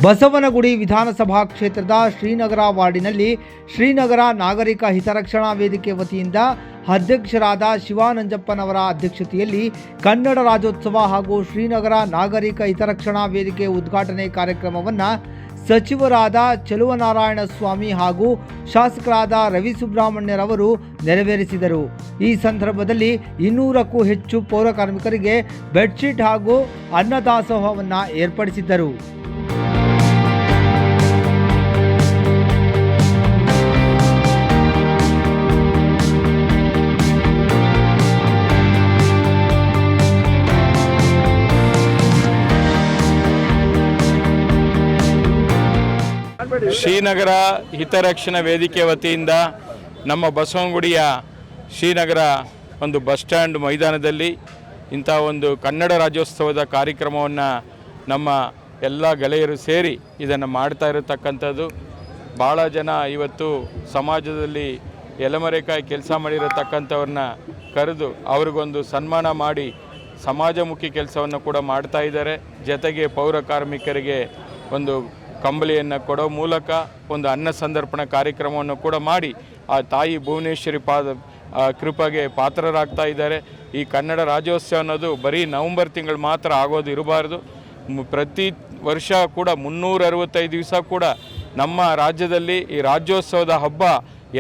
ಬಸವನಗುಡಿ ವಿಧಾನಸಭಾ ಕ್ಷೇತ್ರದ ಶ್ರೀನಗರ ವಾರ್ಡಿನಲ್ಲಿ ಶ್ರೀನಗರ ನಾಗರಿಕ ಹಿತರಕ್ಷಣಾ ವೇದಿಕೆ ವತಿಯಿಂದ ಅಧ್ಯಕ್ಷರಾದ ಶಿವಾನಂಜಪ್ಪನವರ ಅಧ್ಯಕ್ಷತೆಯಲ್ಲಿ ಕನ್ನಡ ರಾಜ್ಯೋತ್ಸವ ಹಾಗೂ ಶ್ರೀನಗರ ನಾಗರಿಕ ಹಿತರಕ್ಷಣಾ ವೇದಿಕೆ ಉದ್ಘಾಟನೆ ಕಾರ್ಯಕ್ರಮವನ್ನು ಸಚಿವರಾದ ಚೆಲುವನಾರಾಯಣ ಸ್ವಾಮಿ ಹಾಗೂ ಶಾಸಕರಾದ ರವಿ ಸುಬ್ರಹ್ಮಣ್ಯರವರು ನೆರವೇರಿಸಿದರು. ಈ ಸಂದರ್ಭದಲ್ಲಿ 200ಕ್ಕೂ ಹೆಚ್ಚು ಪೌರ ಕಾರ್ಮಿಕರಿಗೆ ಬೆಡ್ಶೀಟ್ ಹಾಗೂ ಅನ್ನದಾಸೋಹವನ್ನು ಏರ್ಪಡಿಸಿದ್ದರು. ಶ್ರೀನಗರ ಹಿತರಕ್ಷಣಾ ವೇದಿಕೆ ವತಿಯಿಂದ ನಮ್ಮ ಬಸವನಗುಡಿಯ ಶ್ರೀನಗರ ಒಂದು ಬಸ್ ಸ್ಟ್ಯಾಂಡ್ ಮೈದಾನದಲ್ಲಿ ಇಂಥ ಒಂದು ಕನ್ನಡ ರಾಜ್ಯೋತ್ಸವದ ಕಾರ್ಯಕ್ರಮವನ್ನು ನಮ್ಮ ಎಲ್ಲ ಗೆಳೆಯರು ಸೇರಿ ಇದನ್ನು ಮಾಡ್ತಾ ಇರತಕ್ಕಂಥದ್ದು. ಭಾಳ ಜನ ಇವತ್ತು ಸಮಾಜದಲ್ಲಿ ಎಲೆಮರೆಕಾಯಿ ಕೆಲಸ ಮಾಡಿರತಕ್ಕಂಥವ್ರನ್ನ ಕರೆದು ಅವ್ರಿಗೊಂದು ಸನ್ಮಾನ ಮಾಡಿ ಸಮಾಜಮುಖಿ ಕೆಲಸವನ್ನು ಕೂಡ ಮಾಡ್ತಾ ಇದ್ದಾರೆ. ಜೊತೆಗೆ ಪೌರ ಕಾರ್ಮಿಕರಿಗೆ ಒಂದು ಕಂಬಳಿಯನ್ನು ಕೊಡೋ ಮೂಲಕ ಒಂದು ಅನ್ನ ಸಂದರ್ಪಣಾ ಕಾರ್ಯಕ್ರಮವನ್ನು ಕೂಡ ಮಾಡಿ ಆ ತಾಯಿ ಭುವನೇಶ್ವರಿ ಕೃಪೆಗೆ ಪಾತ್ರರಾಗ್ತಾ ಇದ್ದಾರೆ. ಈ ಕನ್ನಡ ರಾಜ್ಯೋತ್ಸವ ಅನ್ನೋದು ಬರೀ ನವಂಬರ್ ತಿಂಗಳು ಮಾತ್ರ ಆಗೋದು ಇರಬಾರ್ದು. ಪ್ರತಿ ವರ್ಷ ಕೂಡ 365 ದಿವಸ ಕೂಡ ನಮ್ಮ ರಾಜ್ಯದಲ್ಲಿ ಈ ರಾಜ್ಯೋತ್ಸವದ ಹಬ್ಬ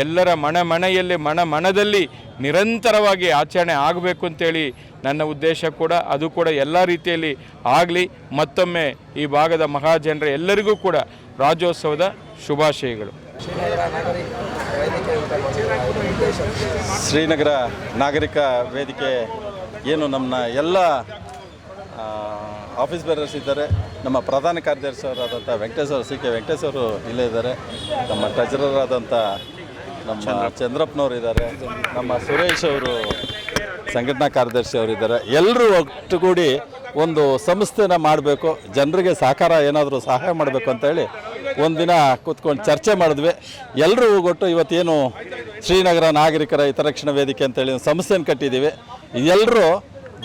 ಎಲ್ಲರ ಮನೆಯಲ್ಲಿ ಮನದಲ್ಲಿ ನಿರಂತರವಾಗಿ ಆಚರಣೆ ಆಗಬೇಕು ಅಂತೇಳಿ ನನ್ನ ಉದ್ದೇಶ ಕೂಡ. ಅದು ಕೂಡ ಎಲ್ಲ ರೀತಿಯಲ್ಲಿ ಆಗಲಿ. ಮತ್ತೊಮ್ಮೆ ಈ ಭಾಗದ ಮಹಾಜನರ ಎಲ್ಲರಿಗೂ ಕೂಡ ರಾಜ್ಯೋತ್ಸವದ ಶುಭಾಶಯಗಳು. ಶ್ರೀನಗರ ನಾಗರಿಕ ವೇದಿಕೆ ಏನು ನಮ್ಮ ಎಲ್ಲ ಆಫೀಸ್ ಬೇರರ್ಸ್ ಇದ್ದಾರೆ. ನಮ್ಮ ಪ್ರಧಾನ ಕಾರ್ಯದರ್ಶಿಯವರಾದಂಥ ವೆಂಕಟೇಶ್ ಅವರು ಇಲ್ಲೇ ಇದ್ದಾರೆ. ನಮ್ಮ ಟ್ರೆಜರರ್ ಆದಂಥ ನಮ್ಮ ಚಂದ್ರಪ್ಪನವರು ಇದ್ದಾರೆ. ನಮ್ಮ ಸುರೇಶ್ ಅವರು ಸಂಘಟನಾ ಕಾರ್ಯದರ್ಶಿ ಅವರಿದ್ದಾರೆ. ಎಲ್ಲರೂ ಒಟ್ಟುಗೂಡಿ ಒಂದು ಸಂಸ್ಥೆನ ಮಾಡಬೇಕು, ಜನರಿಗೆ ಸಹಕಾರ ಏನಾದರೂ ಸಹಾಯ ಮಾಡಬೇಕು ಅಂತೇಳಿ ಒಂದಿನ ಕೂತ್ಕೊಂಡು ಚರ್ಚೆ ಮಾಡಿದ್ವಿ. ಎಲ್ಲರೂ ಒಟ್ಟು ಇವತ್ತೇನು ಶ್ರೀನಗರ ನಾಗರಿಕರ ಹಿತರಕ್ಷಣಾ ವೇದಿಕೆ ಅಂತೇಳಿ ಒಂದು ಸಂಸ್ಥೆನ ಕಟ್ಟಿದ್ದೀವಿ. ಎಲ್ಲರೂ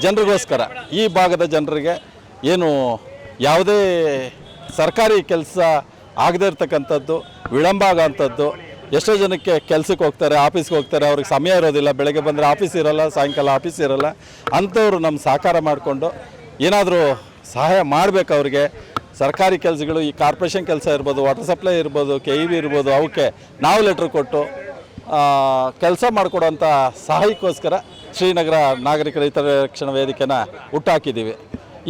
ಜನರಿಗೋಸ್ಕರ, ಈ ಭಾಗದ ಜನರಿಗೆ ಏನು ಯಾವುದೇ ಸರ್ಕಾರಿ ಕೆಲಸ ಆಗದೇ ಇರ್ತಕ್ಕಂಥದ್ದು, ವಿಳಂಬ ಆಗೋಂಥದ್ದು, ಎಷ್ಟೋ ಜನಕ್ಕೆ ಕೆಲಸಕ್ಕೆ ಹೋಗ್ತಾರೆ, ಆಫೀಸ್ಗೆ ಹೋಗ್ತಾರೆ, ಅವ್ರಿಗೆ ಸಮಯ ಇರೋದಿಲ್ಲ, ಬೆಳಗ್ಗೆ ಬಂದರೆ ಆಫೀಸ್ ಇರೋಲ್ಲ, ಸಾಯಂಕಾಲ ಆಫೀಸ್ ಇರೋಲ್ಲ. ಅಂಥವ್ರು ನಮ್ಮ ಸಹಕಾರ ಮಾಡಿಕೊಂಡು ಏನಾದರೂ ಸಹಾಯ ಮಾಡಬೇಕು ಅವ್ರಿಗೆ. ಸರ್ಕಾರಿ ಕೆಲಸಗಳು, ಈ ಕಾರ್ಪೊರೇಷನ್ ಕೆಲಸ ಇರ್ಬೋದು, ವಾಟರ್ ಸಪ್ಲೈ ಇರ್ಬೋದು, KEB ಇರ್ಬೋದು, ಅವಕ್ಕೆ ನಾವು ಲೆಟ್ರ್ ಕೊಟ್ಟು ಕೆಲಸ ಮಾಡಿಕೊಡೋಂಥ ಸಹಾಯಕ್ಕೋಸ್ಕರ ಶ್ರೀನಗರ ನಾಗರಿಕರ ಹಿತರಕ್ಷಣಾ ವೇದಿಕೆನ ಹುಟ್ಟಾಕಿದ್ದೀವಿ.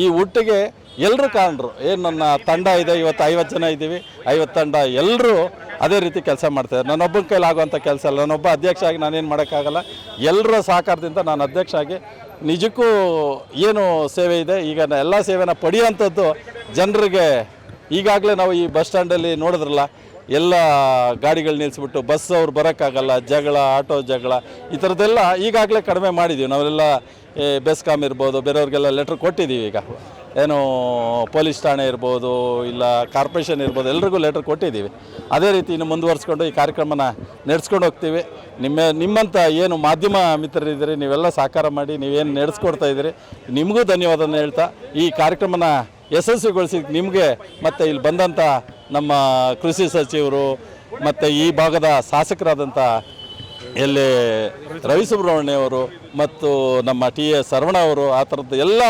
ಈ ಹುಟ್ಟಿಗೆ ಎಲ್ಲರೂ ಕಾರಣರು. ಏನು ನನ್ನ ತಂಡ ಇದೆ, ಇವತ್ತು 50 ಜನ ಇದ್ದೀವಿ. 50 ತಂಡ ಎಲ್ಲರೂ ಅದೇ ರೀತಿ ಕೆಲಸ ಮಾಡ್ತಾರೆ. ನನ್ನೊಬ್ಬನ ಕೈಲಿ ಆಗುವಂಥ ಕೆಲಸ ಅಲ್ಲ. ನಾನೊಬ್ಬ ಅಧ್ಯಕ್ಷ ಆಗಿ ನಾನೇನು ಮಾಡೋಕ್ಕಾಗಲ್ಲ. ಎಲ್ಲರ ಸಹಕಾರದಿಂದ ನಾನು ಅಧ್ಯಕ್ಷ ಆಗಿ ನಿಜಕ್ಕೂ ಏನು ಸೇವೆ ಇದೆ, ಈಗ ಎಲ್ಲ ಸೇವೆನ ಪಡೆಯುವಂಥದ್ದು ಜನರಿಗೆ. ಈಗಾಗಲೇ ನಾವು ಈ ಬಸ್ ಸ್ಟ್ಯಾಂಡಲ್ಲಿ ನೋಡಿದ್ರಲ್ಲ, ಎಲ್ಲ ಗಾಡಿಗಳು ನಿಲ್ಲಿಸ್ಬಿಟ್ಟು ಬಸ್ ಅವ್ರು ಬರೋಕ್ಕಾಗಲ್ಲ, ಜಗಳ, ಆಟೋ ಜಗಳ, ಈ ಥರದ್ದೆಲ್ಲ ಈಗಾಗಲೇ ಕಡಿಮೆ ಮಾಡಿದ್ದೀವಿ. ನಾವೆಲ್ಲ ಬೆಸ್ಕಾಮ್ ಇರ್ಬೋದು, ಬೇರೆಯವ್ರಿಗೆಲ್ಲ ಲೆಟ್ರ್ ಕೊಟ್ಟಿದ್ದೀವಿ. ಈಗ ಏನು ಪೊಲೀಸ್ ಠಾಣೆ ಇರ್ಬೋದು, ಇಲ್ಲ ಕಾರ್ಪೊರೇಷನ್ ಇರ್ಬೋದು, ಎಲ್ರಿಗೂ ಲೆಟ್ರ್ ಕೊಟ್ಟಿದ್ದೀವಿ. ಅದೇ ರೀತಿ ಇನ್ನು ಮುಂದುವರಿಸ್ಕೊಂಡು ಈ ಕಾರ್ಯಕ್ರಮನ ನಡೆಸ್ಕೊಂಡು ಹೋಗ್ತೀವಿ. ನಿಮ್ಮಂಥ ಏನು ಮಾಧ್ಯಮ ಮಿತ್ರರಿದ್ದೀರಿ, ನೀವೆಲ್ಲ ಸಹಕಾರ ಮಾಡಿ ನೀವೇನು ನಡೆಸ್ಕೊಡ್ತಾ ಇದ್ದೀರಿ, ನಿಮಗೂ ಧನ್ಯವಾದನ ಹೇಳ್ತಾ ಈ ಕಾರ್ಯಕ್ರಮನ ಯಶಸ್ವಿಗೊಳಿಸಿ ನಿಮಗೆ ಮತ್ತು ಇಲ್ಲಿ ಬಂದಂಥ ನಮ್ಮ ಕೃಷಿ ಸಚಿವರು ಮತ್ತು ಈ ಭಾಗದ ಶಾಸಕರಾದಂಥ ಎಲ್ಲಿ ರವಿ ಸುಬ್ರಹ್ಮಣ್ಯವರು ಮತ್ತು ನಮ್ಮ TS ಸರವಣ ಅವರು, ಆ ಥರದ್ದು ಎಲ್ಲ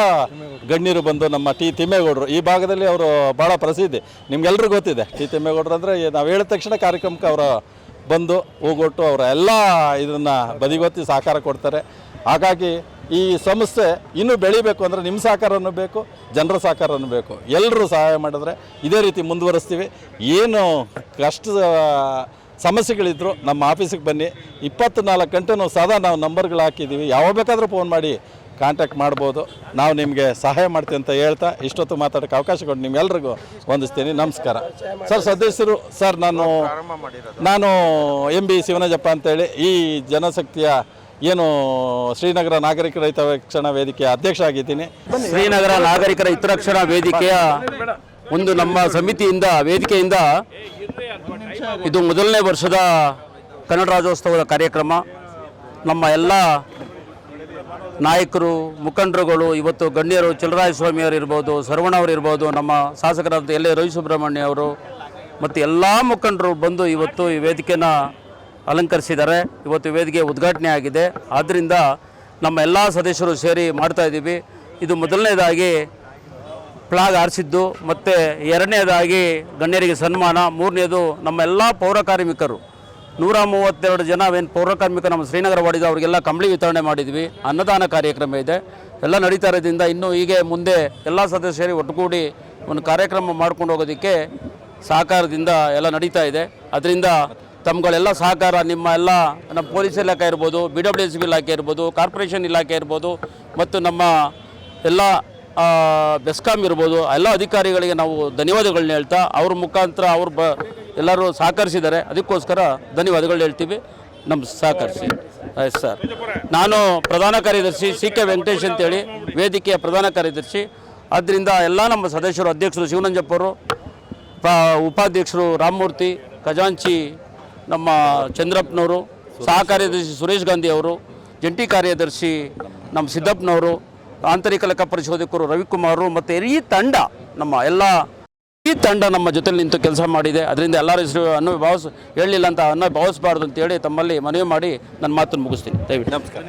ಗಣ್ಯರು ಬಂದು, ನಮ್ಮ ತಿಮ್ಮೇಗೌಡರು, ಈ ಭಾಗದಲ್ಲಿ ಅವರು ಭಾಳ ಪ್ರಸಿದ್ಧಿ, ನಿಮ್ಗೆಲ್ರಿಗೂ ಗೊತ್ತಿದೆ. ತಿಮ್ಮೇಗೌಡರು ಅಂದರೆ ನಾವು ಹೇಳಿದ ತಕ್ಷಣ ಕಾರ್ಯಕ್ರಮಕ್ಕೆ ಅವರು ಬಂದು ಹೋಗೊಟ್ಟು ಅವರ ಎಲ್ಲ ಇದನ್ನು ಬದಿಗೊತ್ತಿ ಸಹಕಾರ ಕೊಡ್ತಾರೆ. ಹಾಗಾಗಿ ಈ ಸಂಸ್ಥೆ ಇನ್ನೂ ಬೆಳಿಬೇಕು ಅಂದರೆ ನಿಮ್ಮ ಸಹಕಾರನೂ ಬೇಕು, ಜನರ ಸಹಕಾರನೂ ಬೇಕು. ಎಲ್ಲರೂ ಸಹಾಯ ಮಾಡಿದ್ರೆ ಇದೇ ರೀತಿ ಮುಂದುವರಿಸ್ತೀವಿ. ಏನು ಕಷ್ಟದ ಸಮಸ್ಯೆಗಳಿದ್ರು ನಮ್ಮ ಆಫೀಸಿಗೆ ಬನ್ನಿ. 24 ಗಂಟೆ ಸದಾ ನಾವು ನಂಬರ್ಗಳು ಹಾಕಿದ್ದೀವಿ. ಯಾವಾಗ ಬೇಕಾದರೂ ಫೋನ್ ಮಾಡಿ ಕಾಂಟ್ಯಾಕ್ಟ್ ಮಾಡ್ಬೋದು. ನಾವು ನಿಮಗೆ ಸಹಾಯ ಮಾಡ್ತೀವಿ ಅಂತ ಹೇಳ್ತಾ ಇಷ್ಟೊತ್ತು ಮಾತಾಡೋಕ್ಕೆ ಅವಕಾಶ ಕೊಟ್ಟು ನಿಮ್ಗೆಲ್ರಿಗೂ ವಂದಿಸ್ತೀನಿ. ನಮಸ್ಕಾರ. ಸರ್, ಸದಸ್ಯರು ಸರ್, ನಾನು MB ಶಿವನಜಪ್ಪ ಅಂತೇಳಿ ಈ ಜನಶಕ್ತಿಯ ಏನು ಶ್ರೀನಗರ ನಾಗರಿಕರ ಹಿತರಕ್ಷಣಾ ವೇದಿಕೆಯ ಅಧ್ಯಕ್ಷ ಆಗಿದ್ದೀನಿ. ಶ್ರೀನಗರ ನಾಗರಿಕರ ಹಿತರಕ್ಷಣಾ ವೇದಿಕೆಯ ಒಂದು ನಮ್ಮ ಸಮಿತಿಯಿಂದ, ವೇದಿಕೆಯಿಂದ ಇದು ಮೊದಲನೇ ವರ್ಷದ ಕನ್ನಡ ರಾಜ್ಯೋತ್ಸವದ ಕಾರ್ಯಕ್ರಮ. ನಮ್ಮ ಎಲ್ಲ ನಾಯಕರು ಮುಖಂಡರುಗಳು ಇವತ್ತು ಗಣ್ಯರು ಚಲರಾಯಸ್ವಾಮಿಯವರು ಇರ್ಬೋದು, ಸರ್ವಣವರು ಇರ್ಬೋದು, ನಮ್ಮ ಶಾಸಕರಾದ ಎಲ್ ಎ ರವಿಸುಬ್ರಹ್ಮಣ್ಯ ಅವರು ಮತ್ತು ಎಲ್ಲ ಮುಖಂಡರು ಬಂದು ಇವತ್ತು ಈ ವೇದಿಕೆನ ಅಲಂಕರಿಸಿದ್ದಾರೆ. ಇವತ್ತು ವೇದಿಕೆ ಉದ್ಘಾಟನೆ ಆಗಿದೆ. ಆದ್ದರಿಂದ ನಮ್ಮ ಎಲ್ಲ ಸದಸ್ಯರು ಸೇರಿ ಮಾಡ್ತಾ ಇದ್ದೀವಿ. ಇದು ಮೊದಲನೇದಾಗಿ ಫ್ಲಾಗ್ ಹಾರಿಸಿದ್ದು, ಮತ್ತು ಎರಡನೇದಾಗಿ ಗಣ್ಯರಿಗೆ ಸನ್ಮಾನ, ಮೂರನೇದು ನಮ್ಮ ಎಲ್ಲ ಪೌರ ಕಾರ್ಮಿಕರು 132 ಜನ ಪೌರ ಕಾರ್ಮಿಕರು ನಮ್ಮ ಶ್ರೀನಗರ ವಾರ್ಡಿದ ಅವರಿಗೆಲ್ಲ ಕಂಬಳಿ ವಿತರಣೆ ಮಾಡಿದ್ವಿ. ಅನ್ನದಾನ ಕಾರ್ಯಕ್ರಮ ಇದೆ, ಎಲ್ಲ ನಡೀತಾ ಇರೋದ್ರಿಂದ ಇನ್ನೂ ಹೀಗೆ ಮುಂದೆ ಎಲ್ಲ ಸದಸ್ಯರು ಒಟ್ಟುಗೂಡಿ ಒಂದು ಕಾರ್ಯಕ್ರಮ ಮಾಡ್ಕೊಂಡು ಹೋಗೋದಕ್ಕೆ ಸಹಕಾರದಿಂದ ಎಲ್ಲ ನಡೀತಾ ಇದೆ. ಅದರಿಂದ ತಮ್ಮಗಳೆಲ್ಲ ಸಹಕಾರ, ನಿಮ್ಮ ಎಲ್ಲ ನಮ್ಮ ಪೊಲೀಸ್ ಇಲಾಖೆ ಇರ್ಬೋದು, BWSB ಇಲಾಖೆ ಇರ್ಬೋದು, ಕಾರ್ಪೊರೇಷನ್ ಇಲಾಖೆ ಇರ್ಬೋದು, ಮತ್ತು ನಮ್ಮ ಎಲ್ಲ ಬೆಸ್ಕಾಂ ಇರ್ಬೋದು, ಎಲ್ಲ ಅಧಿಕಾರಿಗಳಿಗೆ ನಾವು ಧನ್ಯವಾದಗಳನ್ನ ಹೇಳ್ತಾ ಅವ್ರ ಮುಖಾಂತರ ಎಲ್ಲರೂ ಸಹಕರಿಸಿದ್ದಾರೆ. ಅದಕ್ಕೋಸ್ಕರ ಧನ್ಯವಾದಗಳು ಹೇಳ್ತೀವಿ. ನಮ್ಮ ಸಹಕರಿಸಿ. ಆಯ್ತು ಸರ್. ನಾನು ಪ್ರಧಾನ ಕಾರ್ಯದರ್ಶಿ CK ವೆಂಕಟೇಶ್ ಅಂತೇಳಿ, ವೇದಿಕೆಯ ಪ್ರಧಾನ ಕಾರ್ಯದರ್ಶಿ. ಆದ್ದರಿಂದ ಎಲ್ಲ ನಮ್ಮ ಸದಸ್ಯರು, ಅಧ್ಯಕ್ಷರು ಶಿವನಂಜಪ್ಪವರು, ಉಪಾಧ್ಯಕ್ಷರು ರಾಮಮೂರ್ತಿ, ಖಜಾಂಚಿ ನಮ್ಮ ಚಂದ್ರಪ್ಪನವರು, ಸಹ ಕಾರ್ಯದರ್ಶಿ ಸುರೇಶ್ ಗಾಂಧಿ ಅವರು, ಜಂಟಿ ಕಾರ್ಯದರ್ಶಿ ನಮ್ಮ ಸಿದ್ದಪ್ಪನವರು, ಆಂತರಿಕ ಲೆಕ್ಕ ಪರಿಶೋಧಕರು ರವಿಕುಮಾರ್, ಮತ್ತು ಈ ತಂಡ ನಮ್ಮ ಜೊತೆಲಿ ನಿಂತು ಕೆಲಸ ಮಾಡಿದೆ. ಅದರಿಂದ ಎಲ್ಲರ ಹೆಸರು ಹೇಳಲಿಲ್ಲ ಅಂತ ಭಾವಿಸಬಾರ್ದು ಅಂತೇಳಿ ತಮ್ಮಲ್ಲಿ ಮನವಿ ಮಾಡಿ ನನ್ನ ಮಾತನ್ನು ಮುಗಿಸ್ತೀನಿ. ದಯವಿಟ್ಟು ನಮಸ್ಕಾರ.